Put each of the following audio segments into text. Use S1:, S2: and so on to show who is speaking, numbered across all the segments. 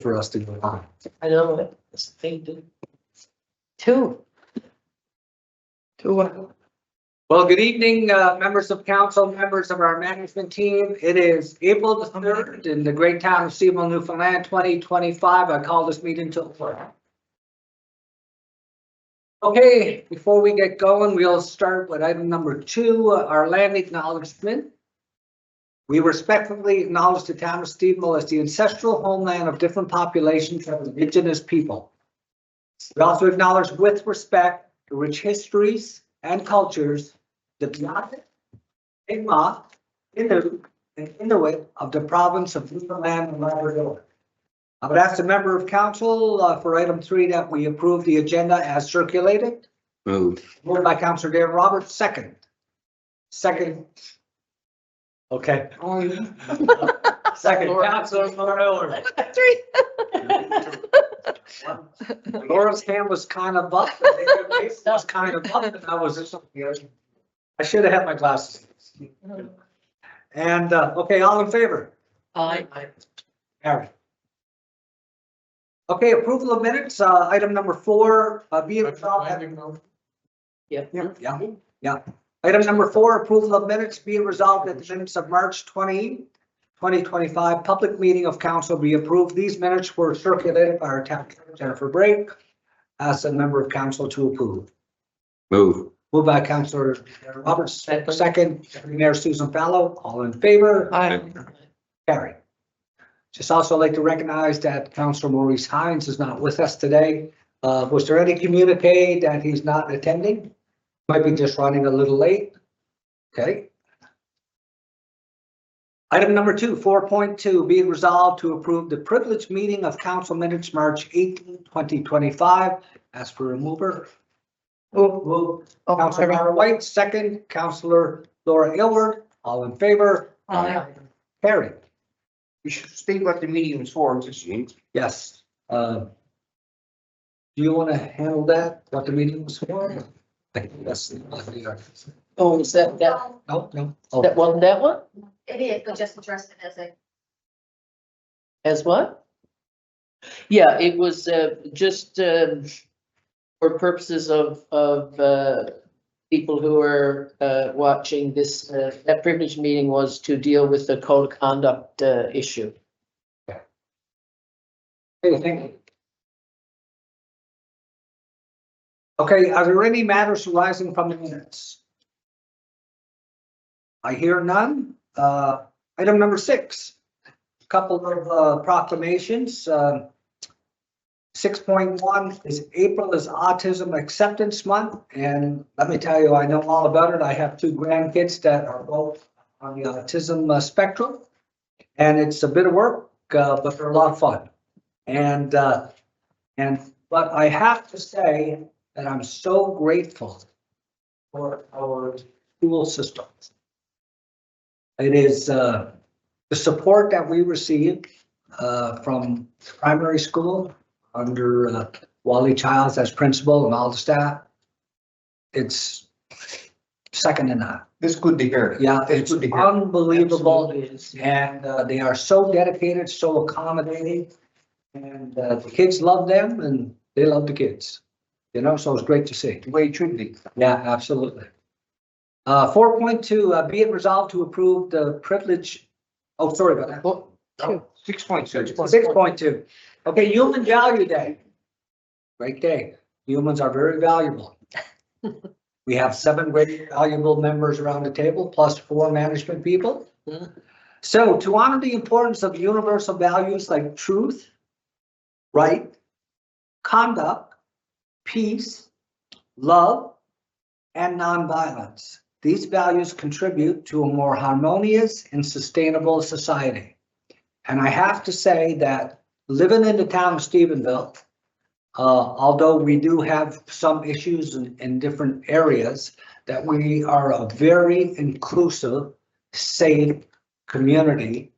S1: for us to go on.
S2: I know it. It's a thing to. Two.
S1: Well, good evening, members of council, members of our management team. It is April the 3rd in the great town of Stephenville, Newfoundland, 2025. I call this meeting to order. Okay, before we get going, we'll start with item number 2, our land acknowledgement. We respectfully acknowledge the town of Stephenville as the ancestral homeland of different populations of indigenous people. We also acknowledge with respect the rich histories and cultures, the Piat, Mi'kmaq, Innu, and Inuit of the province of Newfoundland and Labrador. I would ask the member of council for item 3 that we approve the agenda as circulated.
S3: Moved.
S1: Moved by Councillor Darren Roberts, second. Okay. Second, Councillor Miller. Laura's hand was kind of up. Her face was kind of up, and I was just, I should have had my glasses. And, okay, all in favor?
S2: Aye.
S1: Harry. Okay, approval of minutes, item number 4, be it resolved.
S2: Yep.
S1: Yeah. Item number 4, approval of minutes, be it resolved that the minutes of March 20, 2025, public meeting of council be approved. These minutes were circulated by our town clerk, Jennifer Brake. Ask a member of council to approve.
S3: Move.
S1: Moved by Councillor Roberts, second, Mayor Susan Fallow, all in favor?
S2: Aye.
S1: Carry. Just also like to recognize that Councillor Maurice Hines is not with us today. Was there any communique that he's not attending? Might be just running a little late. Okay. Item number 2, 4.2, be it resolved to approve the privileged meeting of council minutes March 18, 2025. Ask for a mover. Councillor Mara White, second. Councillor Laura Aylward, all in favor?
S2: Aye.
S1: Carried.
S3: You should state what the meeting was for.
S1: Yes. Do you want to handle that? What the meeting was for? I think that's.
S2: Oh, is that,
S1: No. Oh,
S2: that wasn't that one?
S4: It is, but just addressed it as a.
S2: As what? Yeah, it was, just, for purposes of, people who are, watching this, that privilege meeting was to deal with the code of conduct, issue.
S1: Okay, thank you. Okay, are there any matters arising from the minutes? I hear none. Item number 6, a couple of proclamations. 6.1 is April is Autism Acceptance Month, and let me tell you, I know all about it. I have 2 grandkids that are both on the autism spectrum, and it's a bit of work, but they're a lot of fun. But I have to say that I'm so grateful for our school system. It is the support that we receive from primary school under Wally Childs as principal and all the staff. It's second to none.
S3: It's good to hear.
S1: Yeah, it's unbelievable.
S2: Absolutely.
S1: And they are so dedicated, so accommodating. And the kids love them and they love the kids. You know, so it's great to see.
S3: The way it should be.
S1: Yeah, absolutely. 4.2, be it resolved to approve the privilege. Oh, sorry about that.
S3: 6.6.
S1: 6.2. Okay, Human Value Day. Great day. Humans are very valuable. We have 7 very valuable members around the table, plus 4 management people. So to honor the importance of universal values like truth, right, conduct, peace, love, and nonviolence. These values contribute to a more harmonious and sustainable society. And I have to say that living in the town of Stephenville, although we do have some issues in different areas, that we are a very inclusive, safe community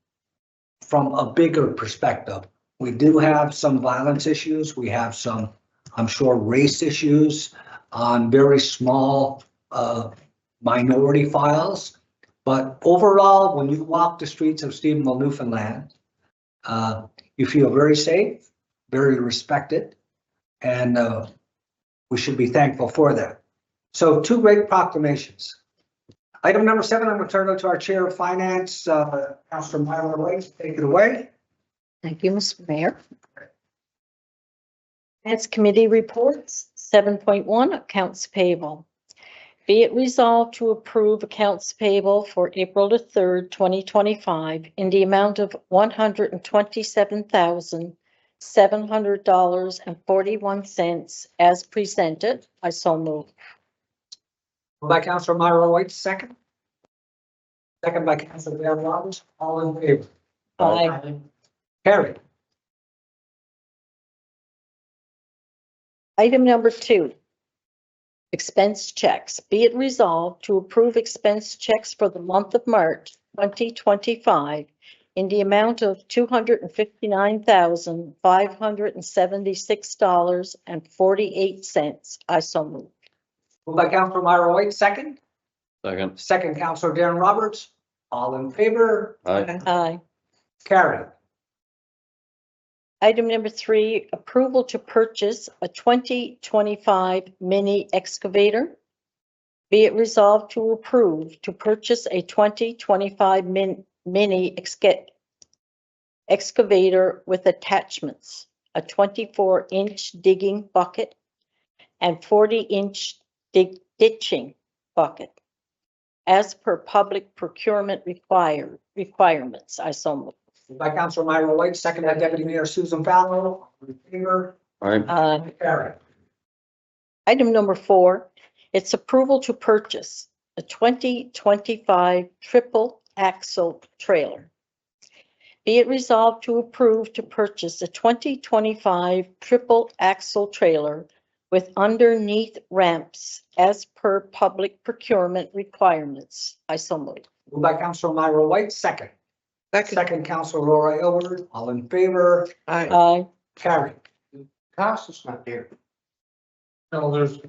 S1: from a bigger perspective. We do have some violence issues. We have some, I'm sure, race issues on very small minority files. But overall, when you walk the streets of Stephenville, Newfoundland, You feel very safe, very respected, and we should be thankful for that. So 2 great proclamations. Item number 7, I'm going to turn it to our Chair of Finance, Councilor Myra White. Take it away.
S5: Thank you, Mr. Mayor. Finance Committee reports, 7.1, accounts payable. Be it resolved to approve accounts payable for April the 3rd, 2025 in the amount of $127,700.41 as presented. I so move.
S1: Moved by Councilor Myra White, second. Second by Councilor Darren Roberts. All in favor?
S5: Aye.
S1: Carried.
S5: Item number 2, expense checks. Be it resolved to approve expense checks for the month of March 2025 in the amount of $259,576.48. I so move.
S1: Moved by Councilor Myra White, second.
S6: Second.
S1: Second, Councilor Darren Roberts. All in favor?
S6: Aye.
S5: Aye.
S1: Carried.
S5: Item number 3, approval to purchase a 2025 mini excavator. Be it resolved to approve to purchase a 2025 mini excavator with attachments, a 24-inch digging bucket and 40-inch ditching bucket as per public procurement requirements. I so move.
S1: Moved by Councilor Myra White, second by Deputy Mayor Susan Fowler. All in favor?
S6: Aye.
S1: Carried.
S5: Item number 4, it's approval to purchase a 2025 triple axle trailer. Be it resolved to approve to purchase a 2025 triple axle trailer with underneath ramps as per public procurement requirements. I so move.
S1: Moved by Councilor Myra White, second. Second, Councilor Laura Aylward. All in favor?
S5: Aye.
S1: Carried.
S3: Cost is not there.
S7: No, there's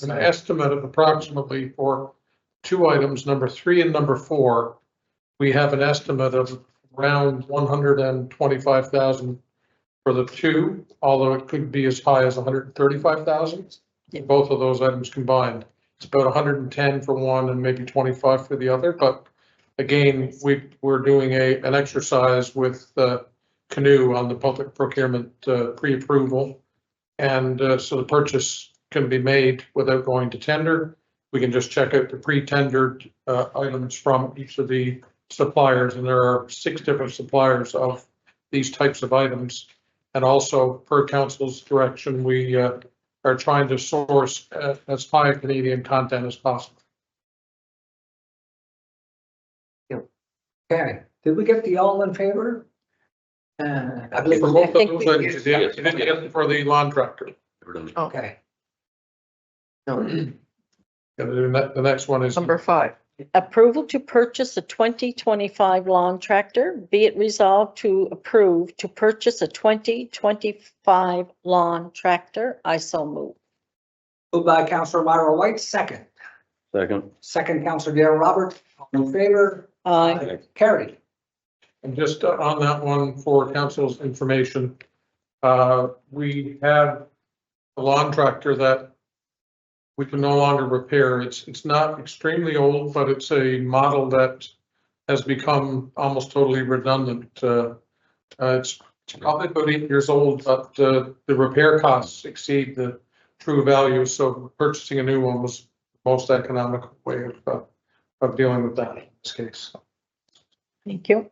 S7: an estimate of approximately for 2 items, number 3 and number 4. We have an estimate of around 125,000 for the 2, although it could be as high as 135,000. Both of those items combined. It's about 110 for one and maybe 25 for the other, but again, we're doing an exercise with Canoe on the public procurement pre-approval. And so the purchase can be made without going to tender. We can just check out the pre-tendered items from each of the suppliers, and there are 6 different suppliers of these types of items. And also, per council's direction, we are trying to source as high a Canadian content as possible.
S1: Okay. Did we get the all in favor? I believe.
S7: For both of
S5: think
S7: those
S5: we-
S7: items, you didn't get it for the lawn tractor.
S1: Okay.
S7: And the next one is
S2: Number 5.
S5: Approval to purchase a 2025 lawn tractor. Be it resolved to approve to purchase a 2025 lawn tractor. I so move.
S1: Moved by Councilor Myra White, second.
S6: Second.
S1: Second, Councilor Darren Roberts. All in favor?
S5: Aye.
S1: Carried.
S7: And just on that one for council's information, we have a lawn tractor that we can no longer repair. It's not extremely old, but it's a model that has become almost totally redundant. It's probably about 8 years old, but the repair costs exceed the true value. So purchasing a new one was the most economical way of dealing with that in this case.
S5: Thank you.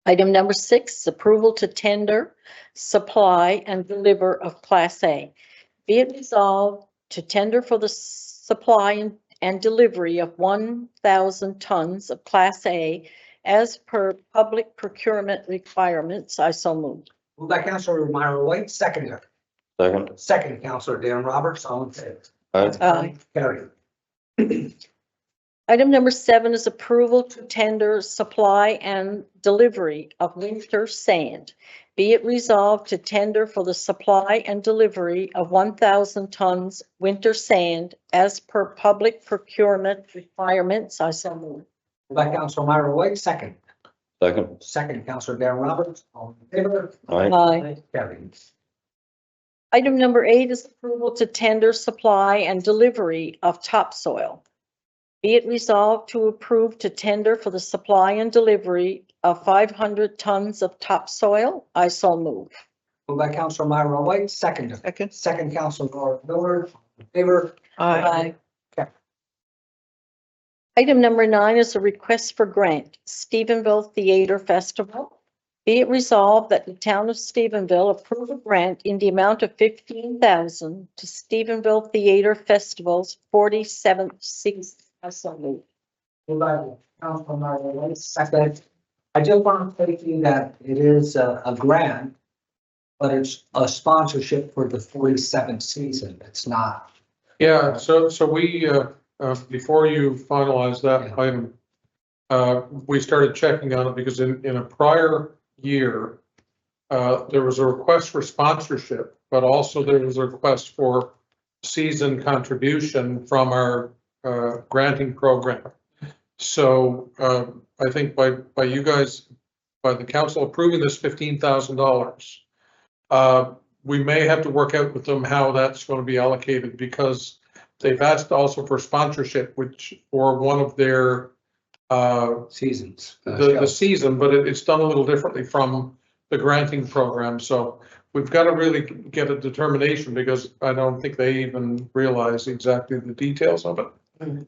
S5: Item number 6, approval to tender, supply, and deliver of Class A. Be it resolved to tender for the supply and delivery of 1,000 tons of Class A as per public procurement requirements. I so moved.
S1: Moved by Councilor Myra White, second.
S6: Second.
S1: Second, Councilor Dan Roberts. All in favor?
S6: Aye.
S1: Carried.
S5: Item number 7 is approval to tender, supply, and delivery of winter sand. Be it resolved to tender for the supply and delivery of 1,000 tons winter sand as per public procurement requirements. I so move.
S1: Moved by Councilor Myra White, second.
S6: Second.
S1: Second, Councillor Darren Roberts, all in favor?
S6: Aye.
S5: Aye.
S1: Carried.
S5: Item number 8 is approval to tender supply and delivery of topsoil. Be it resolved to approve to tender for the supply and delivery of 500 tons of topsoil. I so move.
S1: Moved by Councillor Myra White, second.
S3: Second.
S1: Second, Councillor Laura Miller, all in favor?
S3: Aye.
S1: Okay.
S5: Item number 9 is a request for grant, Stephenville Theater Festival. Be it resolved that the town of Stephenville approve a grant in the amount of $15,000 to Stephenville Theater Festival's 47th season. I so move.
S1: Moved by Councillor Myra White, second. I just want to say to you that it is a grant, but it's a sponsorship for the 47th season. It's not.
S7: Yeah, so we, before you finalize that
S1: Yeah.
S7: item, we started checking on it because in a prior year, there was a request for sponsorship, but also there was a request for season contribution from our granting program. So I think by you guys, by the council approving this $15,000, we may have to work out with them how that's going to be allocated, because they've asked also for sponsorship, which for one of their
S1: Seasons.
S7: the season, but it's done a little differently from the granting program. So we've got to really get a determination, because I don't think they even realize exactly the details of it.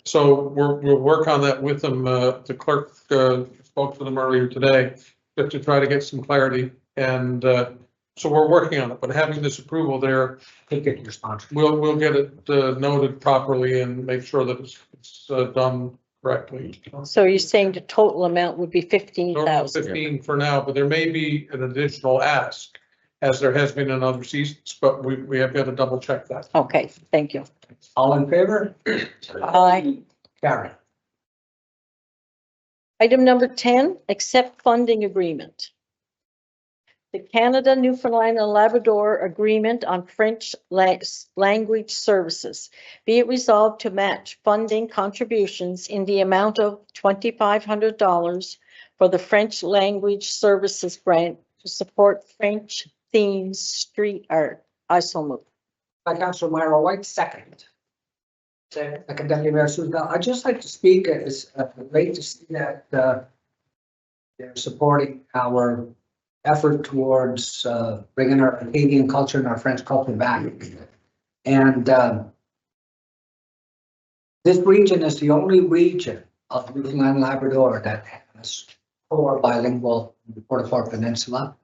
S7: So we'll work on that with them. The clerk spoke to them earlier today just to try to get some clarity. And so we're working on it, but having this approval there,
S1: Take it your sponsor.
S7: we'll get it noted properly and make sure that it's done correctly.
S5: So you're saying the total amount would be
S7: Total
S5: 15,000?
S7: 15 for now, but there may be an additional ask, as there has been in other seasons, but we have got to double check that.
S5: Okay, thank you.
S1: All in favor?
S5: Aye.
S1: Carried.
S5: Item number 10, accept funding agreement. The Canada, Newfoundland and Labrador Agreement on French Language Services. Be it resolved to match funding contributions in the amount of $2,500 for the French Language Services grant to support French themed street art. I so move.
S1: By Councillor Myra White, second. Second, Deputy Mayor Susan. I'd just like to speak. It's great to see that they're supporting our effort towards bringing our Canadian culture and our French culture back. And this region is the only region of Newfoundland and Labrador that has core bilingual in the Port-au-Port Peninsula.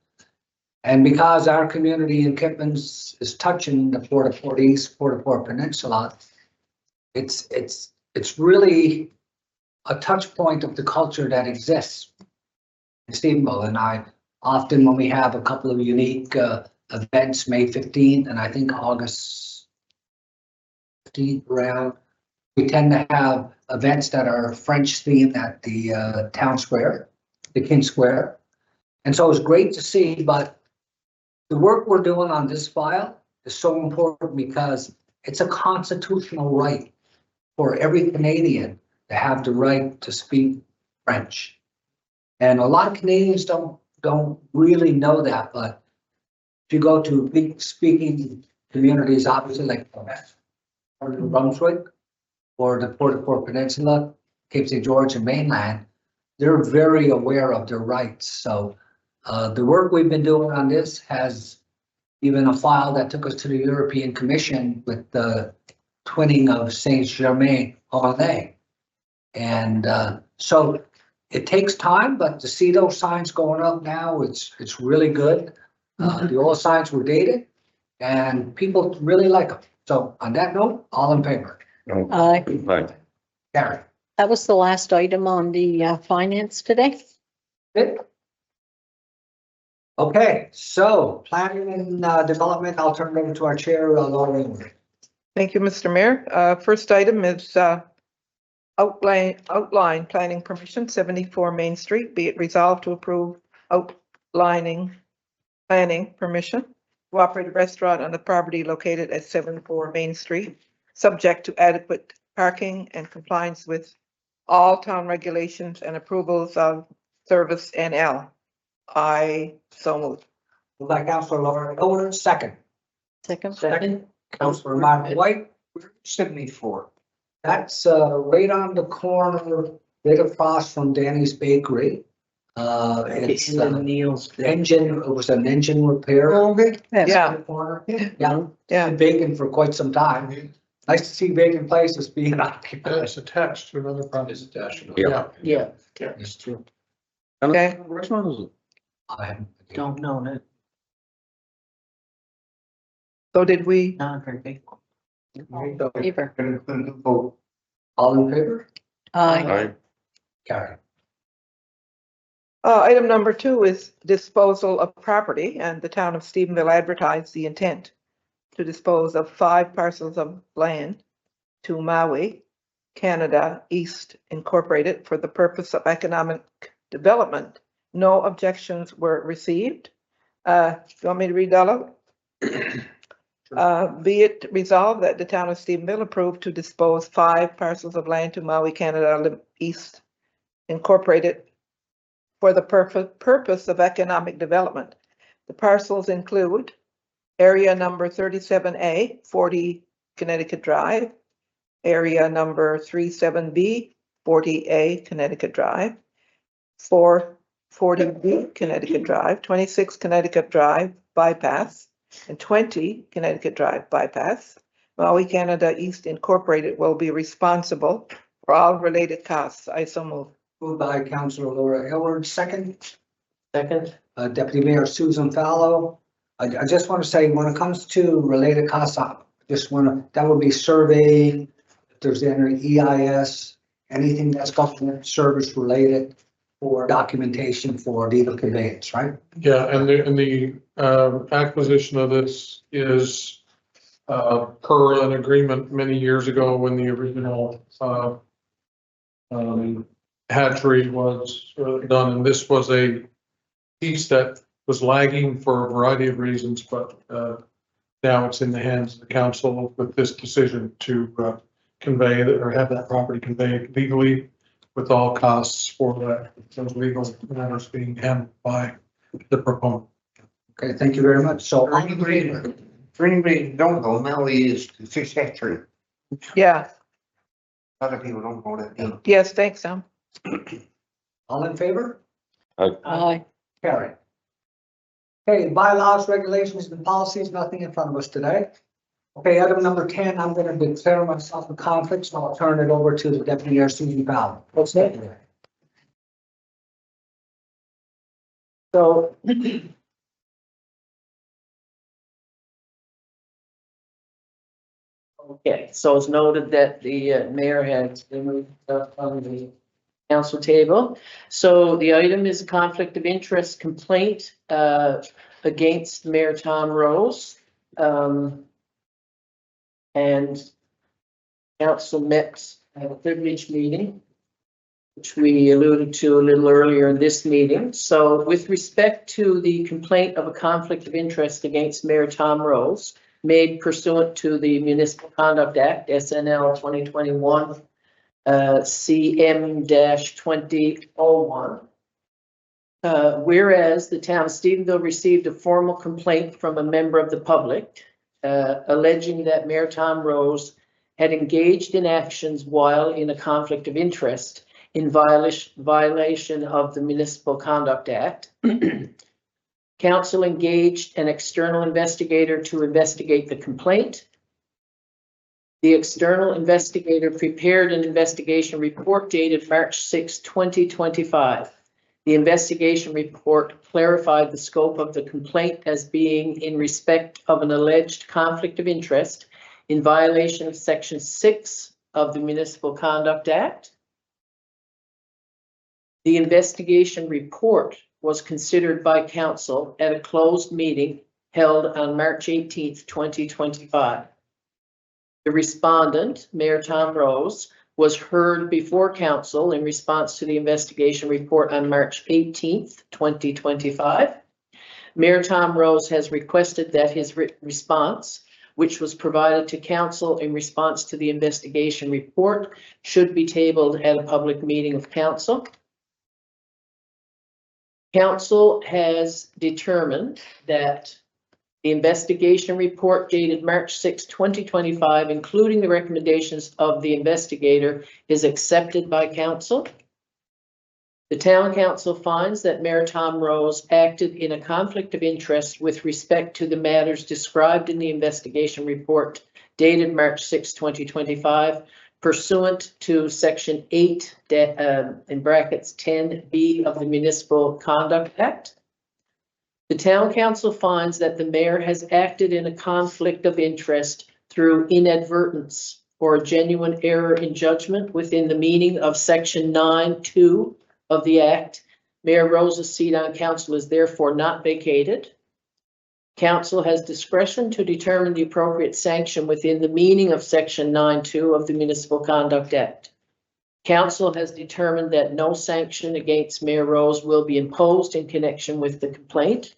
S1: And because our community in Kippens is touching the Port-au-Port East, Port-au-Port Peninsula, it's really a touch point of the culture that exists in Stephenville. And I often, when we have a couple of unique events, May 15th and I think August 15th around, we tend to have events that are French themed at the town square, the King Square. And so it's great to see, but the work we're doing on this file is so important because it's a constitutional right for every Canadian to have the right to speak French. And a lot of Canadians don't really know that, but if you go to big speaking communities, obviously like Quebec or New Brunswick or the Port-au-Port Peninsula, Cape St. George and mainland, they're very aware of their rights. So the work we've been doing on this has even a file that took us to the European Commission with the twinning of Saint-Germain-en-Laye. And so it takes time, but to see those signs going up now, it's really good. The old signs were dated and people really like them. So on that note, all in favor?
S5: Aye.
S6: Aye.
S1: Carry.
S5: That was the last item on the finance today.
S1: Good. Okay, so planning and development, I'll turn it over to our chair, Laura Inwood.
S3: Thank you, Mr. Mayor. First item is outline planning permission, 74 Main Street. Be it resolved to approve outlining planning permission to operate a restaurant on the property located at 74 Main Street, subject to adequate parking and compliance with all town regulations and approvals of Service NL. I so moved.
S1: Moved by Councilor Laura Miller, second.
S5: Second.
S2: Second.
S1: Councilor Martin White, 74. That's right on the corner, right across from Danny's Bakery. It's
S2: In the Neil's.
S1: engine, it was an engine repair.
S3: Yeah,
S1: Corner. Yeah,
S3: yeah.
S1: been vacant for quite some time. Nice to see vacant places being occupied.
S7: It's attached to another property.
S1: It's attached.
S7: Yeah.
S2: Yeah,
S1: It's true.
S3: Okay.
S6: Which one is it?
S1: I haven't.
S2: don't know that,
S3: So did we,
S2: not very big.
S5: Favor.
S1: All in favor?
S5: Aye.
S6: Aye.
S1: Carry.
S3: item number 2 is disposal of property, and the town of Stephenville advertised the intent to dispose of 5 parcels of land to Maui, Canada East Incorporated for the purpose of economic development. No objections were received. You want me to read that out? Be it resolved that the town of Stephenville approved to dispose 5 parcels of land to Maui, Canada East Incorporated for the purpose of economic development. The parcels include area number 37A, 40 Connecticut Drive, area number 37B, 40A Connecticut Drive, 440B Connecticut Drive, 26 Connecticut Drive bypass, and 20 Connecticut Drive bypass. Maui Canada East Incorporated will be responsible for all related costs. I so move.
S1: Moved by Councilor Laura Hillard, second.
S2: Second.
S1: Deputy Mayor Susan Fallow. I just want to say, when it comes to related costs, I just want to, that would be surveying, if there's any EIS, anything that's government service related for documentation for legal conveyance, right?
S7: Yeah, and the acquisition of this is per an agreement many years ago when the original hatchery was done, and this was a piece that was lagging for a variety of reasons, but now it's in the hands of the council with this decision to convey that, or have that property conveyed legally with all costs for that, those legal matters being handled by the proponent.
S1: Okay, thank you very much. So,
S8: For anybody who don't know, Maui is the fish hatchery.
S3: Yeah,
S8: A lot of people don't know that. name.
S3: yes, thanks, Sam.
S1: all in favor?
S5: Aye.
S1: Carry. Okay, bylaws, regulations, and policies, nothing in front of us today. Okay, item number 10, I'm going to declare myself a conflict, so I'll turn it over to the Deputy Mayor Susan Fallow. What's that?
S2: So. Okay, so it's noted that the mayor had removed stuff on the council table. So the item is a conflict of interest complaint against Mayor Tom Rose. And council met at a privilege meeting, which we alluded to a little earlier in this meeting. So with respect to the complaint of a conflict of interest against Mayor Tom Rose, made pursuant to the Municipal Conduct Act, SNL 2021, CM-2001. Whereas the town of Stephenville received a formal complaint from a member of the public alleging that Mayor Tom Rose had engaged in actions while in a conflict of interest in violation of the Municipal Conduct Act. Council engaged an external investigator to investigate the complaint. The external investigator prepared an investigation report dated March 6, 2025. The investigation report clarified the scope of the complaint as being in respect of an alleged conflict of interest in violation of Section 6 of the Municipal Conduct Act. The investigation report was considered by council at a closed meeting held on March 18th, 2025. The respondent, Mayor Tom Rose, was heard before council in response to the investigation report on March 18th, 2025. Mayor Tom Rose has requested that his response, which was provided to council in response to the investigation report, should be tabled at a public meeting of council. Council has determined that the investigation report dated March 6, 2025, including the recommendations of the investigator, is accepted by council. The town council finds that Mayor Tom Rose acted in a conflict of interest with respect to the matters described in the investigation report dated March 6, 2025, pursuant to section 8, in brackets 10B of the Municipal Conduct Act. The town council finds that the mayor has acted in a conflict of interest through inadvertence or a genuine error in judgment within the meaning of section 9(2) of the Act. Mayor Rose's seat on council is therefore not vacated. Council has discretion to determine the appropriate sanction within the meaning of section 9(2) of the Municipal Conduct Act. Council has determined that no sanction against Mayor Rose will be imposed in connection with the complaint.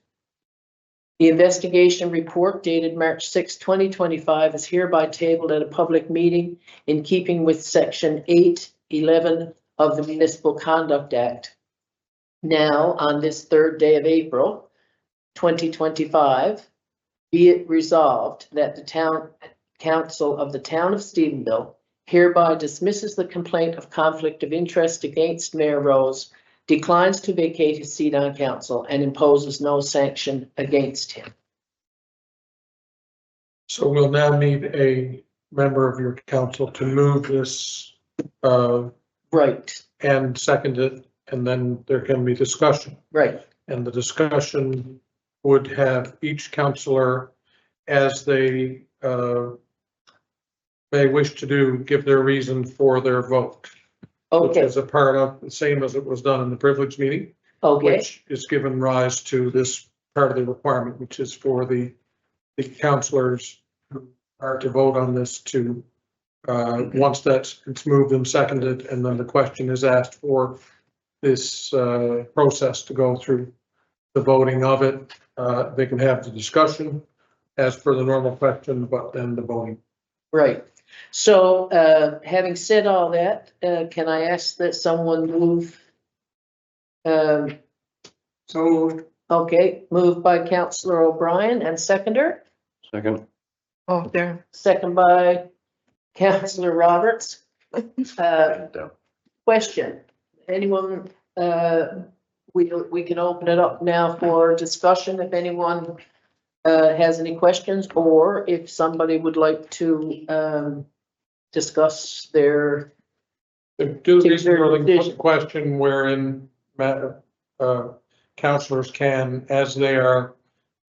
S2: The investigation report dated March 6, 2025 is hereby tabled at a public meeting in keeping with section 8(11) of the Municipal Conduct Act. Now, on this 3rd day of April, 2025, be it resolved that the town council of the town of Stephenville hereby dismisses the complaint of conflict of interest against Mayor Rose, declines to vacate his seat on council, and imposes no sanction against him.
S7: So we'll now need a member of your council to move this
S2: Right,
S7: and second it, and then there can be discussion.
S2: right,
S7: And the discussion would have each councillor, as they may wish to do, give their reason for their vote. Which
S2: okay,
S7: is a part of the same as it was done in the privilege meeting,
S2: okay,
S7: which is given rise to this part of the requirement, which is for the councillors who are to vote on this to, once it's moved and seconded, and then the question is asked for this process to go through the voting of it. They can have the discussion as per the normal question, but then the voting.
S2: right. So, having said all that, can I ask that someone move?
S8: So
S2: Okay, moved by Councillor O'Brien and seconder,
S6: Second.
S3: Oh, there.
S2: second by Councillor Roberts. Question, anyone, we can open it up now for discussion if anyone has any questions, or if somebody would like to discuss their,
S7: Do these
S2: their
S7: put
S2: decision.
S7: the question wherein councillors can, as they are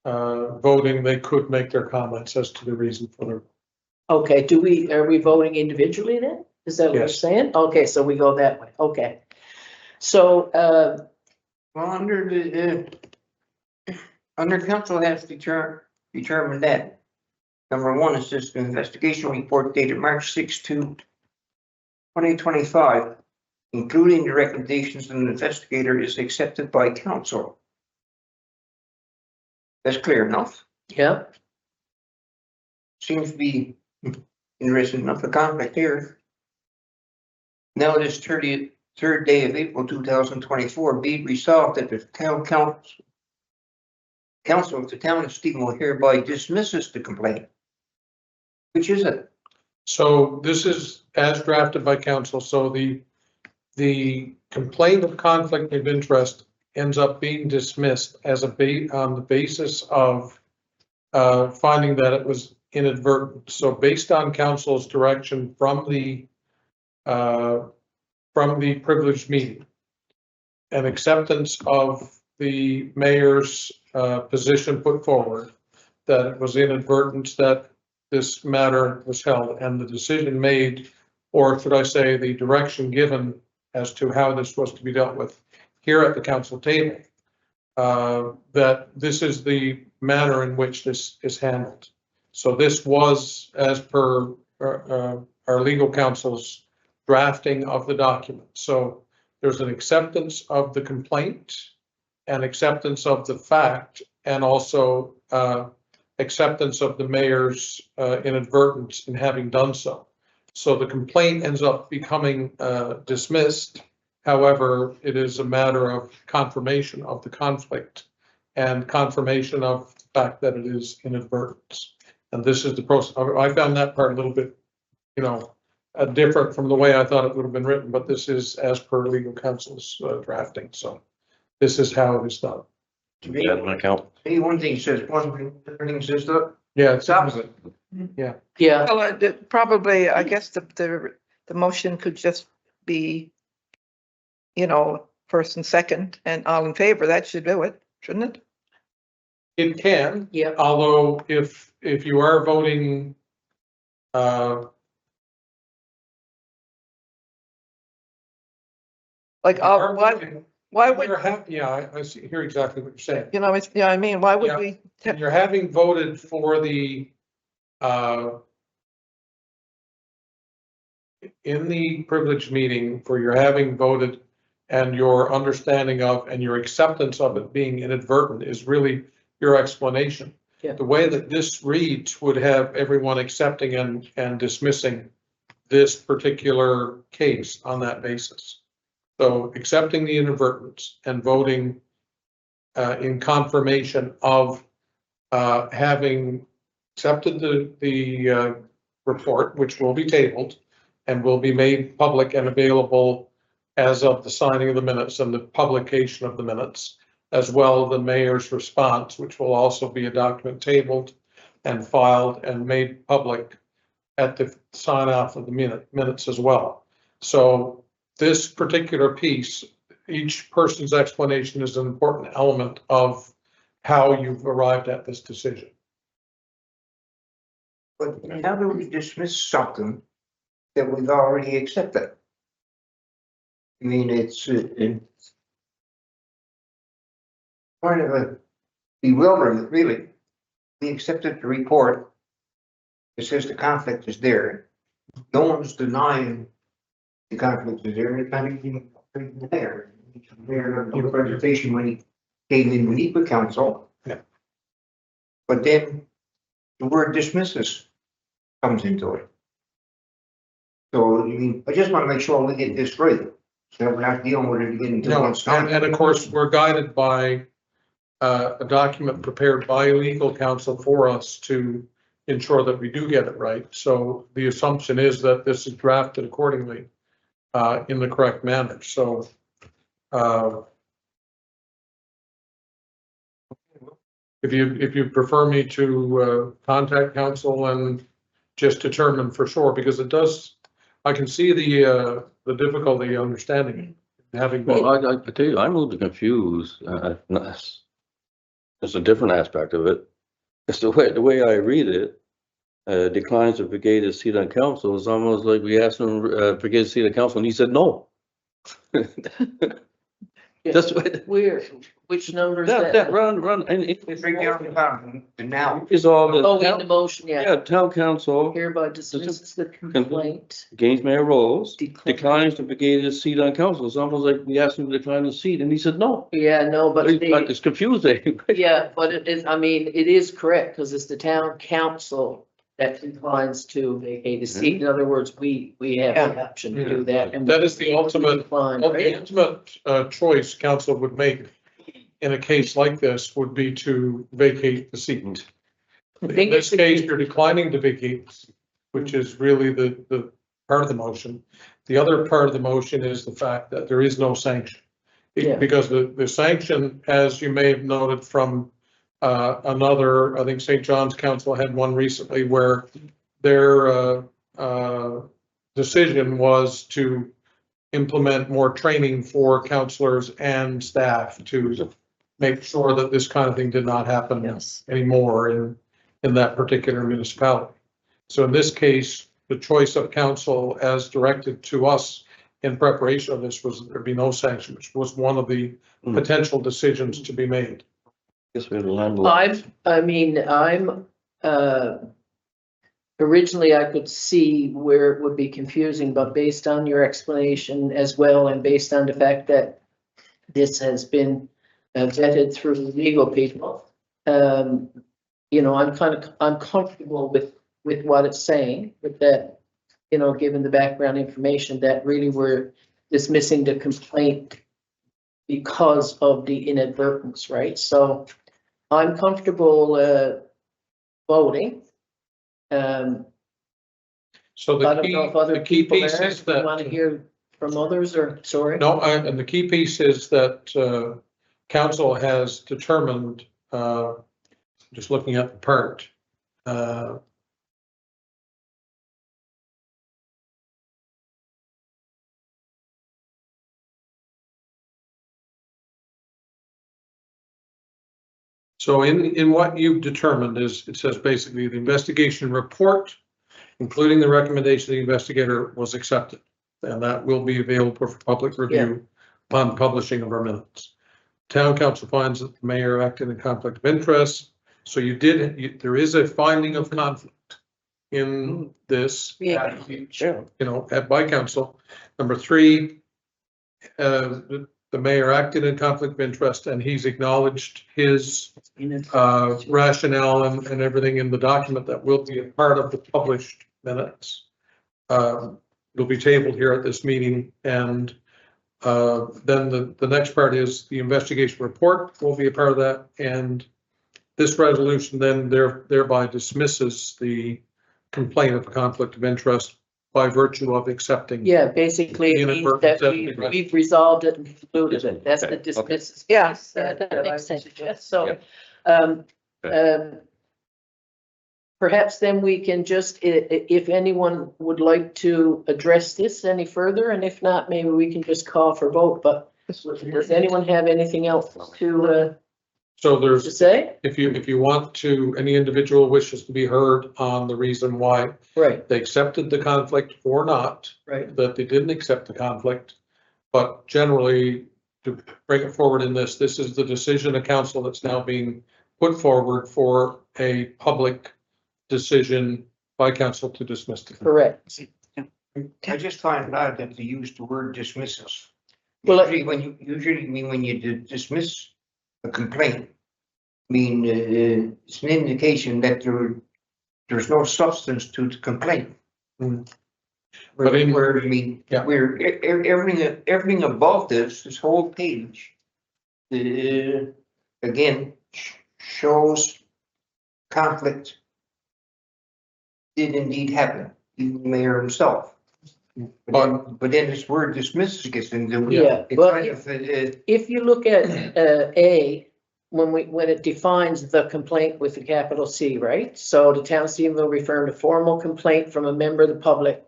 S7: voting, they could make their comments as to the reason for their.
S2: Okay, are we voting individually then? Is that what you're
S7: Yes.
S2: saying? Okay, so we go that way, okay. So,
S8: well, under council has determined that. Number one is this investigation report dated March 6, 2025, including the recommendations of the investigator, is accepted by council. That's clear enough.
S2: yeah,
S8: Seems to be interesting enough, a conflict here. Now, this 33rd day of April 2024, be it resolved that the town council of the town of Stephenville hereby dismisses the complaint. Which is it?
S7: So this is as drafted by council, so the complaint of conflict of interest ends up being dismissed as on the basis of finding that it was inadvertent. So based on council's direction from the privileged meeting, an acceptance of the mayor's position put forward, that it was inadvertent that this matter was held, and the decision made, or should I say the direction given as to how this was to be dealt with here at the council table, that this is the manner in which this is handled. So this was as per our legal counsel's drafting of the document. So there's an acceptance of the complaint, an acceptance of the fact, and also acceptance of the mayor's inadvertence in having done so. So the complaint ends up becoming dismissed However, it is a matter of confirmation of the conflict and confirmation of the fact that it is inadvertence. And this is the process. I found that part a little bit, different from the way I thought it would have been written, but this is as per legal counsel's drafting. So this is how it is done.
S8: To me,
S6: Add an account.
S8: maybe one thing says one thing, the other thing says the
S7: Yeah, it's
S8: opposite.
S2: Yeah,
S3: Well, probably, I guess the motion could just be, first and second and all in favor. That should do it, shouldn't it?
S7: It can,
S2: yeah,
S7: although if you are voting,
S3: Like, why would,
S7: yeah, I see, hear exactly what you're saying.
S3: I mean, why would
S7: Yeah.
S3: we?
S7: And you're having voted for in the privileged meeting, for your having voted and your understanding of and your acceptance of it being inadvertent is really your explanation.
S2: Yeah.
S7: The way that this reads would have everyone accepting and dismissing this particular case on that basis. So accepting the inadvertence and voting in confirmation of having accepted the report, which will be tabled and will be made public and available as of the signing of the minutes and the publication of the minutes, as well as the mayor's response, which will also be a document tabled and filed and made public at the sign off of the minutes as well. So this particular piece, each person's explanation is an important element of how you've arrived at this decision.
S8: But how do we dismiss something that we've already accepted? I mean, it's kind of a bewilderment, really. We accepted the report. It says the conflict is there. No one's denying the conflict is there. It's not even there. There, the presentation when he came in with EPA council.
S7: Yeah.
S8: But then the word dismisses comes into it. So, I mean, I just want to make sure we get this right, so we're not dealing with it again until
S7: No,
S8: it's done.
S7: and of course, we're guided by a document prepared by legal counsel for us to ensure that we do get it right. So the assumption is that this is drafted accordingly in the correct manner. So if you prefer me to contact counsel and just determine for sure, because it does, I can see the difficulty understanding it, having been.
S6: Well, I tell you, I'm a little confused. It's a different aspect of it. It's the way I read it. Declines to vacate his seat on council. It's almost like we asked him to vacate his seat on council and he said no. That's what.
S2: where, which number is
S6: That
S2: that?
S6: run, and
S8: It's right down the bottom, and now,
S6: it's all the.
S2: Oh, in the motion, yeah.
S6: Yeah, town council
S2: Hereby dismisses the complaint.
S6: against Mayor Rose
S2: Decline.
S6: declines to vacate his seat on council. It's almost like we asked him to decline his seat and he said no.
S2: Yeah, no, but
S6: It's confusing.
S2: yeah, but it is, I mean, it is correct, because it's the town council that declines to vacate a seat. In other words, we have the option to do that. And
S7: That is the ultimate,
S2: decline,
S7: the
S2: right?
S7: ultimate choice council would make in a case like this would be to vacate the seat.
S2: I
S7: In
S2: think
S7: this
S2: it's-
S7: case, you're declining to vacate, which is really the part of the motion. The other part of the motion is the fact that there is no sanction.
S2: Yeah.
S7: Because the sanction, as you may have noted from another, I think St. John's Council had one recently where their decision was to implement more training for counselors and staff to make sure that this kind of thing did not happen
S5: Yes.
S7: anymore in that particular municipality. So in this case, the choice of council as directed to us in preparation of this was there be no sanction, which was one of the potential decisions to be made.
S6: Guess we have a landlord.
S2: I'm originally I could see where it would be confusing, but based on your explanation as well, and based on the fact that this has been vetted through legal people, I'm comfortable with what it's saying, with that, given the background information that really we're dismissing the complaint because of the inadvertence, right? So I'm comfortable, voting.
S7: So
S2: I don't know if other
S7: the key
S2: people
S7: piece
S2: there
S7: is that.
S2: want to hear from others or, sorry?
S7: No, and the key piece is that, council has determined, just looking at the part, so in what you've determined is, it says basically the investigation report, including the recommendation of the investigator, was accepted. And that will be available for public review upon publishing of our minutes. Town council finds that the mayor acted in conflict of interest. So there is a finding of conflict in this.
S5: Yeah, sure.
S7: By council. Number 3, the mayor acted in conflict of interest, and he's acknowledged his rationale and everything in the document that will be a part of the published minutes. It'll be tabled here at this meeting, and then the next part is the investigation report will be a part of that, and this resolution then thereby dismisses the complaint of conflict of interest by virtue of accepting.
S2: Yeah, basically it means that
S7: Inadvertent.
S2: we've resolved it and concluded it. That's the
S6: Okay.
S2: dismisses.
S3: Yeah.
S5: That makes sense.
S2: So, um, perhaps then we can just, if anyone would like to address this any further, and if not, maybe we can just call for vote, but does anyone have anything else to
S7: So there's,
S2: say?
S7: if you want to, any individual wishes to be heard on the reason why
S2: Right,
S7: they accepted the conflict or not,
S2: right.
S7: that they didn't accept the conflict. But generally, to bring it forward in this is the decision of council that's now being put forward for a public decision by council to dismiss the.
S2: Correct.
S8: I just find out that they use the word dismisses.
S2: Well,
S8: Usually when you dismiss a complaint, it's an indication that there's no substance to the complaint.
S7: But in
S8: Where,
S7: Yeah.
S8: where everything above this whole page, again, shows conflict did indeed happen, even the mayor himself. But then this word dismisses gets into.
S2: Yeah,
S8: it
S2: but
S8: kind of,
S2: if you look at A, when it defines the complaint with the capital C, right? So the town of Stephenville referring to formal complaint from a member of the public.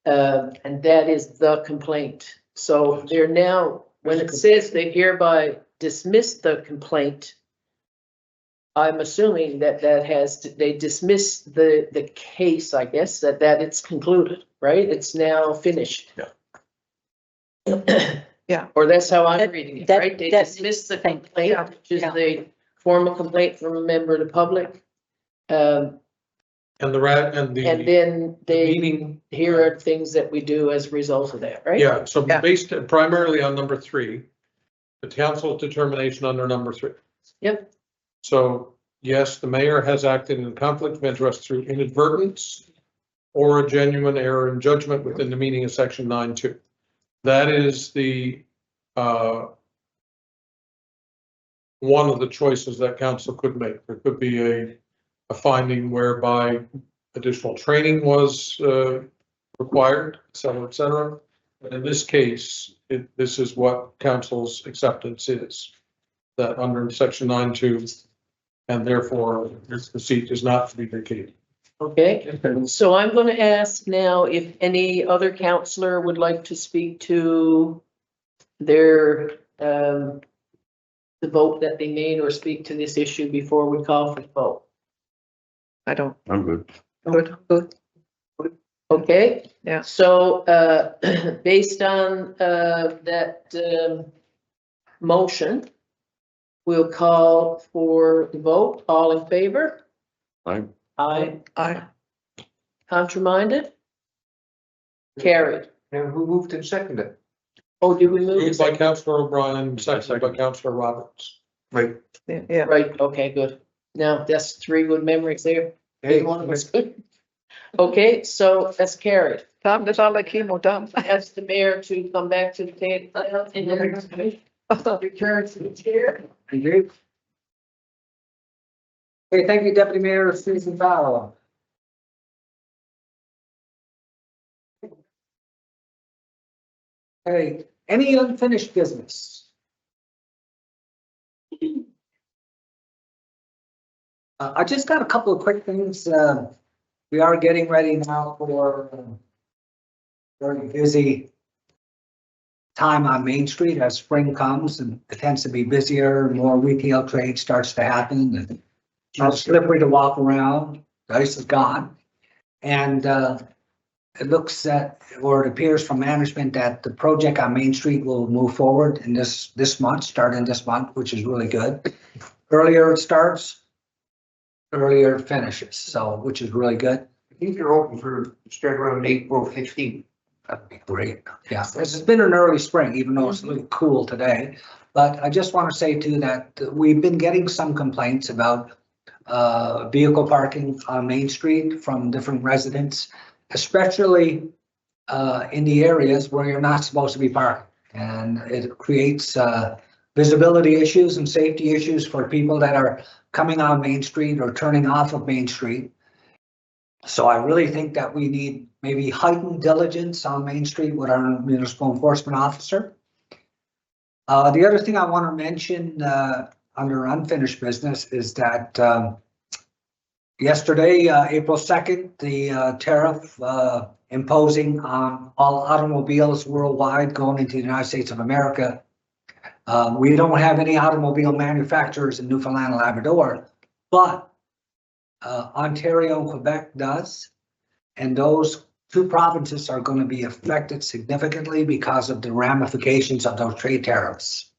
S2: And that is the complaint. So they're now, when it says they hereby dismiss the complaint, I'm assuming that they dismiss the case, I guess, that it's concluded, right? It's now finished.
S7: Yeah.
S3: Yeah.
S2: Or that's how I'm reading it, right? They
S5: that's-
S2: dismiss the
S5: thank-
S2: complaint,
S3: yeah,
S2: which is
S5: yeah.
S2: the formal complaint from a member of the public.
S7: And the
S2: And then they,
S7: meaning.
S2: here are things that we do as a result of that, right?
S7: Yeah, so
S3: Yeah.
S7: based primarily on number 3, the council's determination under number 3.
S2: Yep.
S7: So yes, the mayor has acted in conflict of interest through inadvertence or a genuine error in judgment within the meaning of section 9(2). That is the one of the choices that council could make. There could be a finding whereby additional training was required, et cetera, et cetera. But in this case, this is what council's acceptance is, that under section 9(2), and therefore the seat is not to be vacated.
S2: Okay, so I'm going to ask now if any other counselor would like to speak to their, the vote that they made or speak to this issue before we call for the vote.
S3: I don't,
S6: I'm good.
S3: good.
S2: Okay?
S3: Yeah.
S2: So, based on, that, motion, we'll call for the vote. All in favor?
S6: I'm,
S2: Aye.
S3: I,
S2: Contraminded? Carried.
S8: Now, who moved and seconded?
S2: Oh, did we move?
S7: Moved by Councillor O'Brien, seconded by Councillor Roberts.
S8: Right.
S3: yeah,
S2: Right, okay, good. Now, that's 3 good memories there.
S8: Hey,
S2: One was good. Okay, so that's carried.
S3: Tom, that's all like chemo, Tom.
S2: Ask the mayor to come back to the table and then return to the chair.
S1: Thank you. Okay, thank you, Deputy Mayor Susan Fowler. Okay, any unfinished business? I just got a couple of quick things. We are getting ready now for very busy time on Main Street as spring comes, and it tends to be busier, more retail trade starts to happen, and it's slippery to walk around, the ice is gone. And it looks at, or it appears from management that the project on Main Street will move forward in this month, starting this month, which is really good. Earlier it starts, earlier it finishes, so, which is really good.
S8: I think they're open for start around April 15th.
S1: That'd be great. Yeah, it's been an early spring, even though it's a little cool today. But I just want to say too that we've been getting some complaints about vehicle parking on Main Street from different residents, especially in the areas where you're not supposed to be parking. And it creates visibility issues and safety issues for people that are coming on Main Street or turning off of Main Street. So I really think that we need maybe heightened diligence on Main Street with our municipal enforcement officer. The other thing I want to mention under unfinished business is that yesterday, April 2nd, the tariff imposing on all automobiles worldwide going into the United States of America. We don't have any automobile manufacturers in Newfoundland and Labrador, but Ontario and Quebec does, and those two provinces are going to be affected significantly because of the ramifications of those trade tariffs.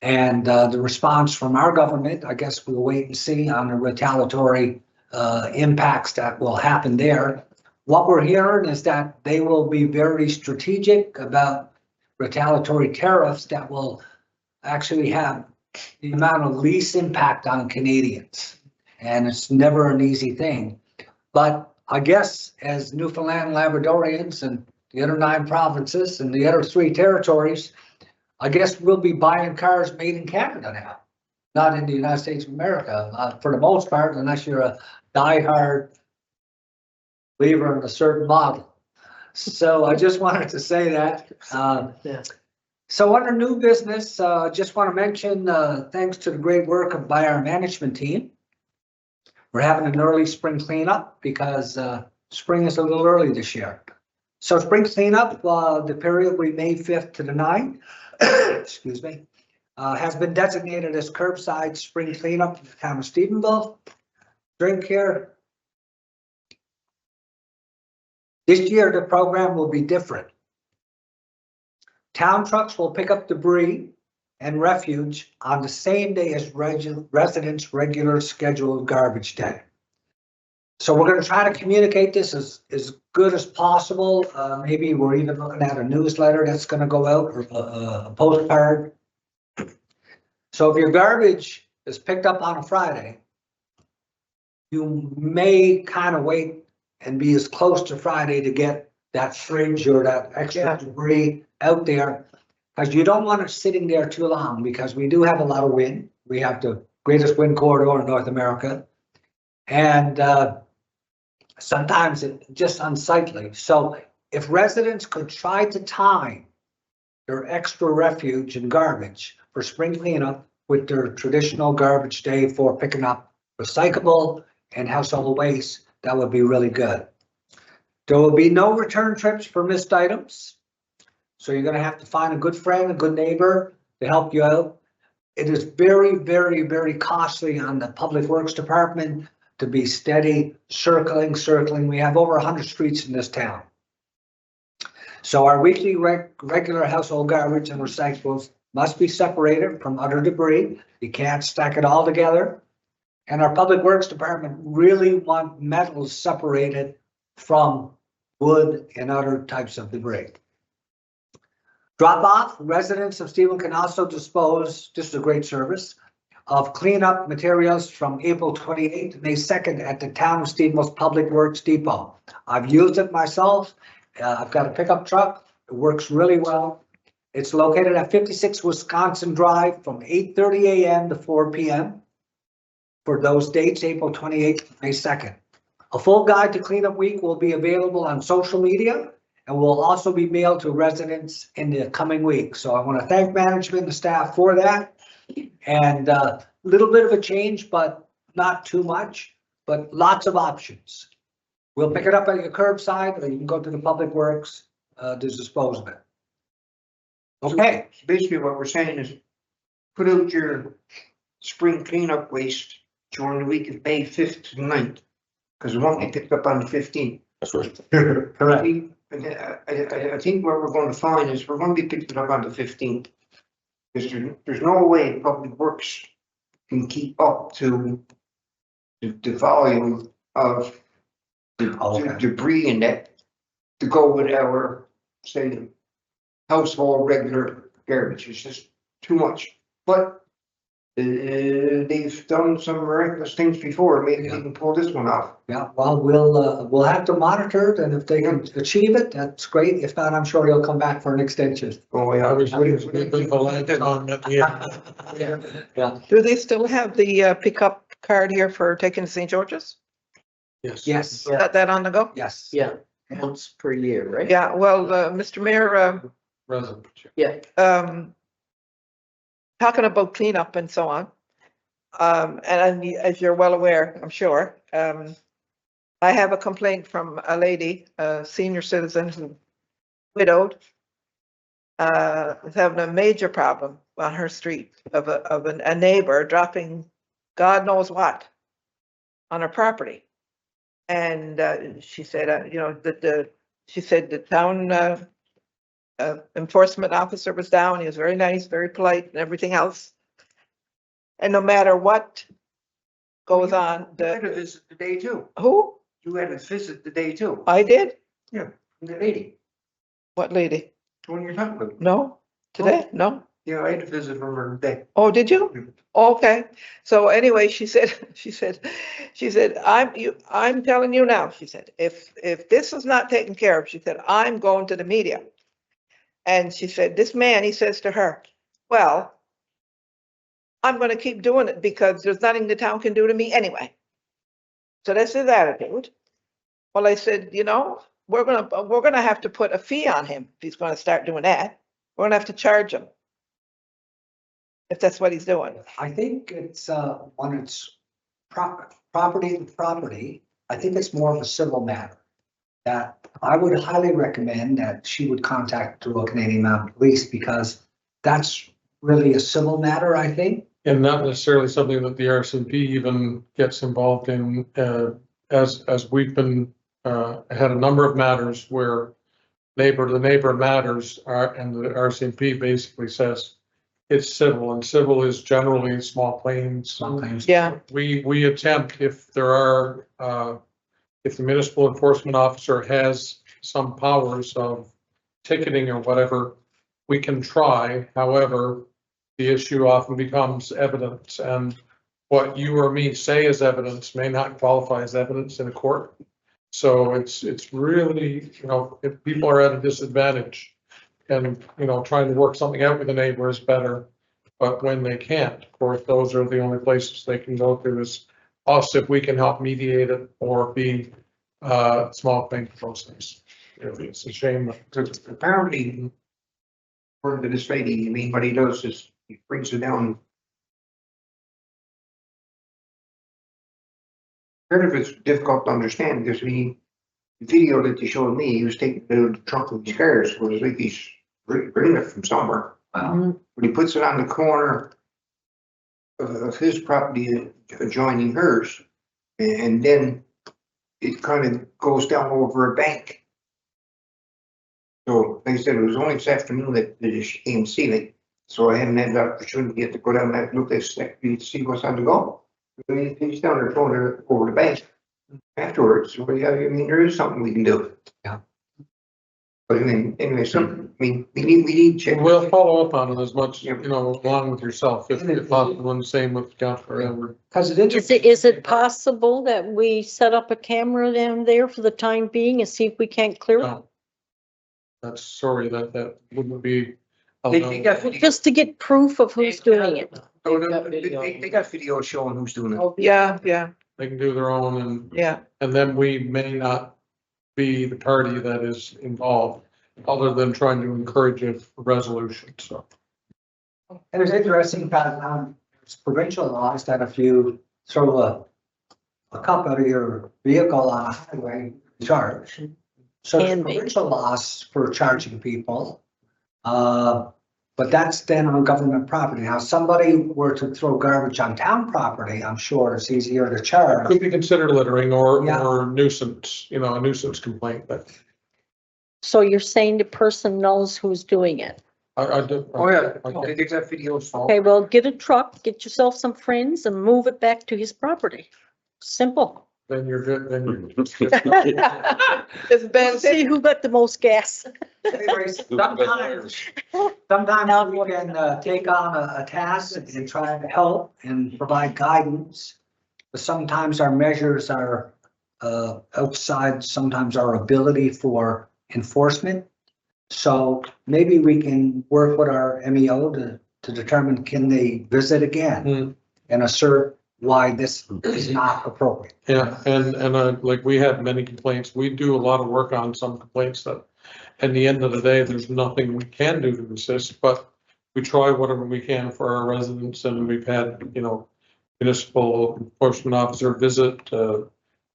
S1: And the response from our government, I guess we'll wait and see on the retaliatory impacts that will happen there. What we're hearing is that they will be very strategic about retaliatory tariffs that will actually have the amount of least impact on Canadians. And it's never an easy thing. But I guess as Newfoundland and Labradorians and the other 9 provinces and the other 3 territories, I guess we'll be buying cars made in Canada now, not in the United States of America, for the most part, unless you're a diehard believer in a certain model. So I just wanted to say that. So under new business, just want to mention, thanks to the great work by our management team, we're having an early spring cleanup because spring is a little early this year. So spring cleanup, the period we May 5th to the 9th, excuse me, has been designated as curbside spring cleanup in the town of Stephenville. Drink here. This year, the program will be different. Town trucks will pick up debris and refuge on the same day as residents' regular scheduled garbage day. So we're going to try to communicate this as good as possible. Maybe we're even looking at a newsletter that's going to go out, or a postcard. So if your garbage is picked up on a Friday, you may kind of wait and be as close to Friday to get that fridge or that extra debris out there, because you don't want it sitting there too long, because we do have a lot of wind. We have the greatest wind corridor in North America. And sometimes it's just unsightly. So if residents could try to time their extra refuge and garbage for spring cleanup with their traditional garbage day for picking up recyclable and household waste, that would be really good. There will be no return trips for missed items. So you're going to have to find a good friend, a good neighbor to help you out. It is very, very, very costly on the Public Works Department to be steady circling. We have over 100 streets in this town. So our weekly regular household garbage and recyclables must be separated from other debris. You can't stack it all together. And our Public Works Department really want metals separated from wood and other types of debris. Drop off, residents of Stephen can also dispose, this is a great service, of cleanup materials from April 28th to May 2nd at the town of Steven's Public Works Depot. I've used it myself. I've got a pickup truck. It works really well. It's located at 56 Wisconsin Drive from 8:30 a.m. to 4 p.m. for those dates, April 28th, May 2nd. A full guide to cleanup week will be available on social media and will also be mailed to residents in the coming week. So I want to thank management and staff for that. And a little bit of a change, but not too much, but lots of options. We'll pick it up at your curbside, or you can go to the Public Works to dispose of it. Okay,
S8: Basically, what we're saying is put out your spring cleanup waste during the week of May 5th to 9th, because it won't be picked up on the 15th.
S6: That's right.
S1: correct.
S8: I think what we're going to find is we're going to be picking up on the 15th. Because there's no way Public Works can keep up to the volume of the debris in that to go with our, say, household regular garbage. It's just too much. But they've done some miraculous things before. Maybe they can pull this one off.
S1: Yeah, well, we'll have to monitor it, and if they can achieve it, that's great. If not, I'm sure he'll come back for an extension.
S8: Oh, yeah.
S7: I was waiting for the light on at the end.
S1: Yeah,
S3: Do they still have the pickup card here for taking to St. George's?
S7: Yes.
S1: yes,
S3: Got that on the go?
S1: yes.
S2: Yeah, once per year, right?
S3: Yeah, well, Mr. Mayor,
S7: Resident.
S2: Yeah,
S3: talking about cleanup and so on. And as you're well aware, I'm sure, I have a complaint from a lady, a senior citizen who widowed, is having a major problem on her street of a neighbor dropping God knows what on her property. And she said, you know, she said the town enforcement officer was down. He was very nice, very polite and everything else. And no matter what goes on,
S8: You had a visit today too.
S3: who?
S8: You had a visit today too.
S3: I did?
S8: The lady,
S3: What lady?
S8: the one you're talking about.
S3: No? Today? No?
S8: Yeah, I had a visit from her today.
S3: Oh, did you? Okay. So anyway, she said, I'm telling you now, she said, if this is not taken care of, she said, I'm going to the media. And she said, this man, he says to her, well, I'm going to keep doing it because there's nothing the town can do to me anyway. So that's his attitude. Well, I said, you know, we're going to have to put a fee on him if he's going to start doing that. We're going to have to charge him if that's what he's doing.
S1: I think it's, when it's property to property, I think it's more of a civil matter. That I would highly recommend that she would contact the Royal Canadian Mounted Police, because that's really a civil matter, I think.
S7: And not necessarily something that the RCMP even gets involved in, as we've been, had a number of matters where the neighbor matters are, and the RCMP basically says it's civil, and civil is generally small claims.
S1: Sometimes.
S3: Yeah.
S7: We attempt, if there are, if the municipal enforcement officer has some powers of ticketing or whatever, we can try. However, the issue often becomes evidence, and what you or me say as evidence may not qualify as evidence in a court. So it's really, you know, if people are at a disadvantage and, you know, trying to work something out with a neighbor is better. But when they can't, of course, those are the only places they can go to is us, if we can help mediate it or be small claim process. It's a shame.
S8: Apparently, according to this lady, I mean, what he does is he brings it down. Part of it's difficult to understand because the video that you showed me, he was taking the trunk of his cars, so it's like he's bringing it from somewhere.
S1: Wow.
S8: But he puts it on the corner of his property adjoining hers, and then it kind of goes down over a bank. So, like I said, it was only this afternoon that she came to see me, so I haven't had the opportunity yet to go down and look at it to see what's on the go. He's down there throwing it over the bank afterwards. So, yeah, I mean, there is something we can do.
S1: Yeah.
S8: But I mean, anyway, we need check.
S7: We'll follow up on it as much, along with yourself, if possible, and the same with Counselor Edward.
S1: Because it
S5: Is it possible that we set up a camera down there for the time being and see if we can't clear it?
S7: No. That's, sorry, that wouldn't be.
S8: They got video.
S5: Just to get proof of who's doing it.
S8: Oh,
S2: They've
S8: no,
S2: got
S8: They
S2: video.
S8: they got video showing who's doing it.
S2: Oh,
S3: Yeah, yeah,
S7: They can do their own
S3: yeah.
S7: and then we may not be the party that is involved, other than trying to encourage a resolution, so.
S1: And it's interesting, it's provincial laws that if you throw a cup out of your vehicle on a highway, charge. So
S5: Can
S1: there's
S5: be.
S1: provincial laws for charging people. But that's then on government property. Now, somebody were to throw garbage on town property, I'm sure it's easier to charge.
S7: Could be considered littering
S1: Yeah.
S7: or nuisance, a nuisance complaint, but
S5: So you're saying the person knows who's doing it?
S7: I do.
S8: Oh, yeah,
S7: Okay.
S8: they got video.
S5: Okay, well, get a truck, get yourself some friends and move it back to his property. Simple.
S7: Then you're good, then you're.
S3: It's been,
S5: See who got the most gas.
S1: Anyways, sometimes we can take on a task and try to help and provide guidance. But sometimes our measures are outside, sometimes our ability for enforcement. So maybe we can work with our MEO to determine, can they visit again and assert why this is not appropriate.
S7: Yeah, and like we had many complaints. We do a lot of work on some complaints that at the end of the day, there's nothing we can do to assist, but we try whatever we can for our residents, and we've had, municipal enforcement officer visit,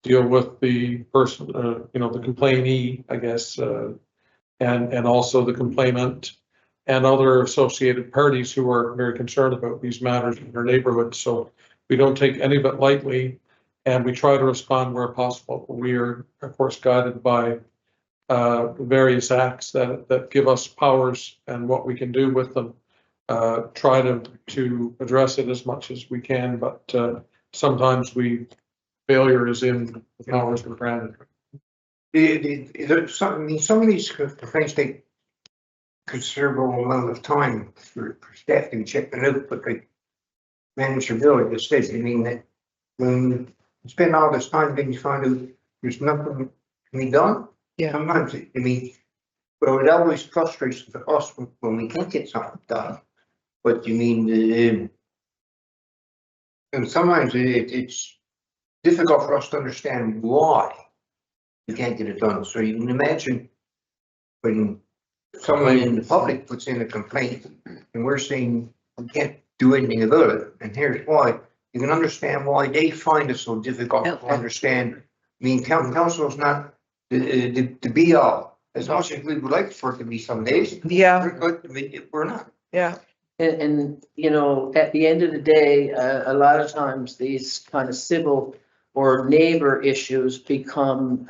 S7: deal with the person, the complainee, I guess, and also the complainant and other associated parties who are very concerned about these matters in their neighborhood. So we don't take any of it lightly, and we try to respond where possible. We are, of course, guided by various acts that give us powers and what we can do with them. Try to address it as much as we can, but sometimes failure is in the powers we're granted.
S8: Some of these complaints take considerable amount of time for staff to check them out, but the manager Bill just says, that when you spend all this time, then you find out there's nothing to be done.
S3: Yeah.
S8: Sometimes, well, it always frustrates us when we can't get something done. But and sometimes it's difficult for us to understand why you can't get it done. So you can imagine when someone in the public puts in a complaint and we're saying we can't do anything about it, and here's why. You can understand why they find it so difficult to understand. Council is not the be all, as much as we would like for it to be some days.
S3: yeah,
S8: We're not.
S3: yeah,
S2: And, at the end of the day, a lot of times these kind of civil or neighbor issues become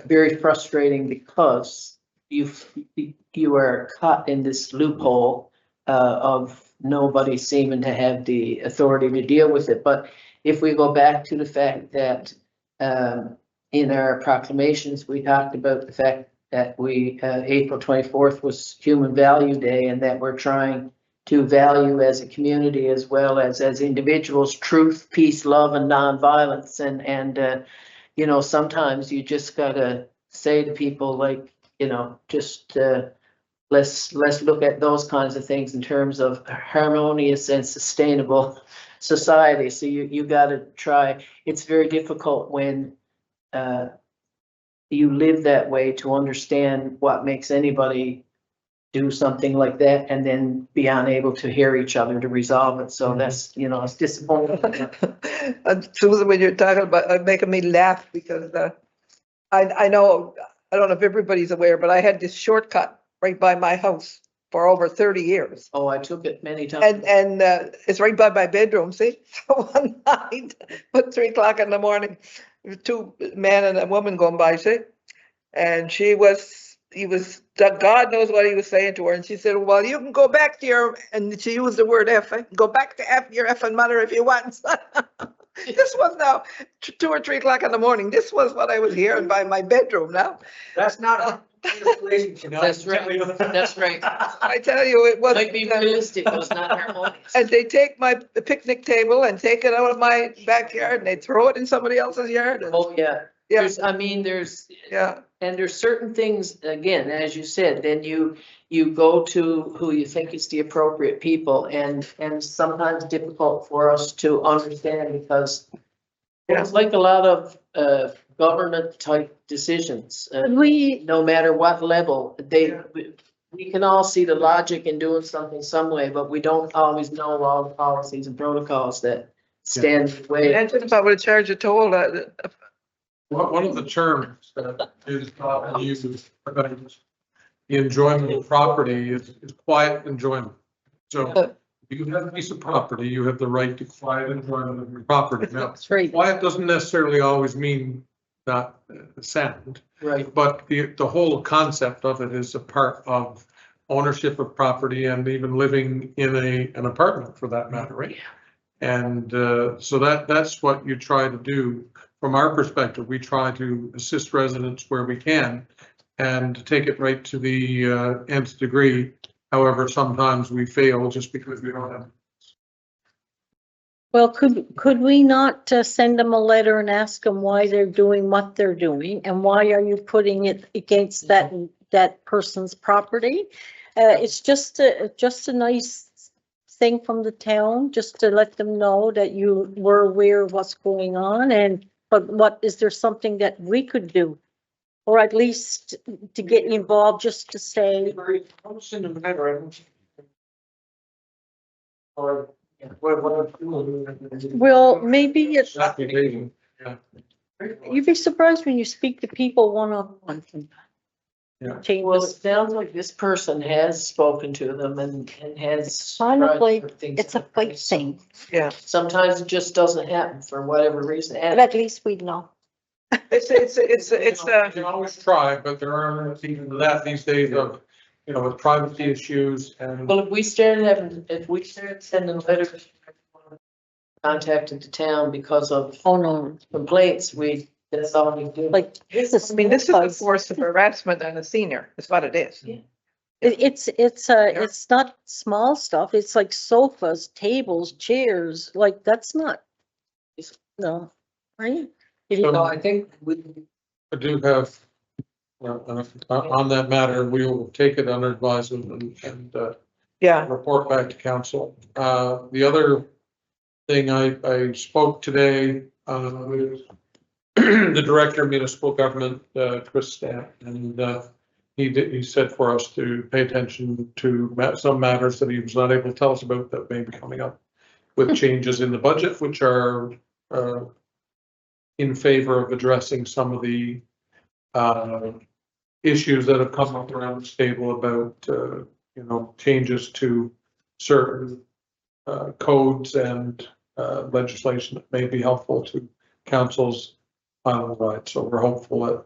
S2: very frustrating because you are caught in this loophole of nobody seeming to have the authority to deal with it. But if we go back to the fact that in our proclamations, we talked about the fact that April 24th was Human Value Day, and that we're trying to value as a community as well as individuals, truth, peace, love, and nonviolence. And sometimes you just gotta say to people like, just let's look at those kinds of things in terms of harmonious and sustainable society. So you gotta try. It's very difficult when you live that way to understand what makes anybody do something like that and then be unable to hear each other to resolve it. So that's, it's disappointing.
S3: and Susan, when you're talking about, making me laugh because I know, I don't know if everybody's aware, but I had this shortcut right by my house for over 30 years.
S2: Oh, I took it many times.
S3: And it's right by my bedroom, see? So one night, at 3 o'clock in the morning, there were 2 men and a woman going by, see? And he was, God knows what he was saying to her. And she said, well, you can go back to and she used the word F, go back to F your effing mother if you want. This was now 2 or 3 o'clock in the morning. This was what I was hearing by my bedroom now.
S1: That's not a relationship.
S2: That's right, that's right.
S3: I tell you, it was.
S2: Might be realistic, but it's not harmonious.
S3: And they take my picnic table and take it out of my backyard and they throw it in somebody else's yard. and-
S2: Oh, yeah.
S3: Yeah,
S2: There's,
S3: yeah,
S2: and there's certain things, again, as you said, then you go to who you think is the appropriate people and sometimes difficult for us to understand because it's like a lot of, government type decisions.
S5: We,
S2: No matter what level, we can all see the logic in doing something some way, but we don't always know all the policies and protocols that stand in the way.
S3: imagine if I would have charged a toll,
S7: One of the terms that is used about the enjoyment of property is quiet enjoyment. So you have a piece of property, you have the right to quiet enjoyment of your property. Now,
S5: that's right.
S7: quiet doesn't necessarily always mean not sound,
S2: Right.
S7: but the whole concept of it is a part of ownership of property and even living in an apartment for that matter, right? And so that's what you try to do. From our perspective, we try to assist residents where we can and take it right to the nth degree. However, sometimes we fail just because we don't have.
S5: Well, could we not send them a letter and ask them why they're doing what they're doing? And why are you putting it against that person's property? It's just a nice thing from the town, just to let them know that you were aware of what's going on but is there something that we could do? Or at least to get involved, just to say, well, maybe it's, you'd be surprised when you speak to people one-on-one.
S7: Yeah.
S2: Well, it
S5: Changes,
S2: sounds like this person has spoken to them and has.
S5: Kind of like,
S2: tried things
S5: it's a
S2: differently.
S5: fight thing,
S3: yeah.
S2: Sometimes it just doesn't happen for whatever reason.
S5: but
S2: And
S5: at least we know.
S3: It's
S7: You can always try, but there are even that these days of, with privacy issues and.
S2: well, if we started sending letters, contacted the town because of
S5: Oh, no,
S2: complaints, that's all we do.
S5: like, this is.
S3: I mean, this is a
S5: fight.
S3: force of harassment on a senior, is what it is.
S2: Yeah.
S5: It's not small stuff. It's like sofas, tables, chairs, like that's not. No, right?
S1: So I think
S7: I do have, on that matter, we will take it under advisement and
S3: Yeah,
S7: report back to council. The other thing, I spoke today with the Director of Municipal Government, Chris Stamp, and he said for us to pay attention to some matters that he was not able to tell us about that may be coming up with changes in the budget, which are in favor of addressing some of the issues that have come up around this table about, changes to certain codes and legislation that may be helpful to council's final right. So we're hopeful that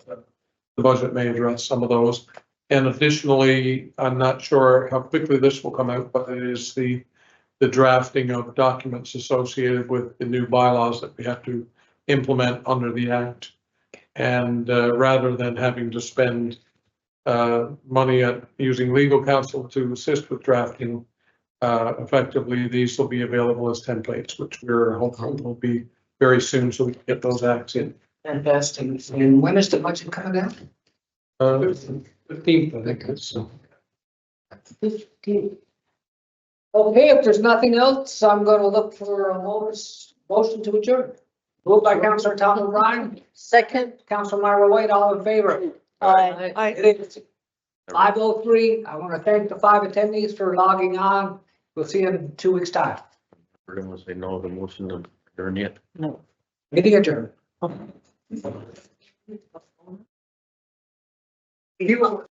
S7: the budget may address some of those. And additionally, I'm not sure how quickly this will come out, but it is the drafting of documents associated with the new bylaws that we have to implement under the act. And rather than having to spend money at using legal counsel to assist with drafting, effectively, these will be available as templates, which we're hopeful will be very soon, so we can get those acts in.
S2: Fantastic.
S1: and when is the budget coming out?
S7: 15th, I think it's.
S1: Okay, if there's nothing else, I'm gonna look for a motion to adjourn. Moved by Councilor Tom O'Brien,
S5: Second,
S1: Councilor Myra White, all in favor. It is 5:03. I want to thank the 5 attendees for logging on. We'll see you in 2 weeks' time.
S6: We're gonna say no to the motion to adjourn yet.
S5: no.
S1: Meeting adjourned. You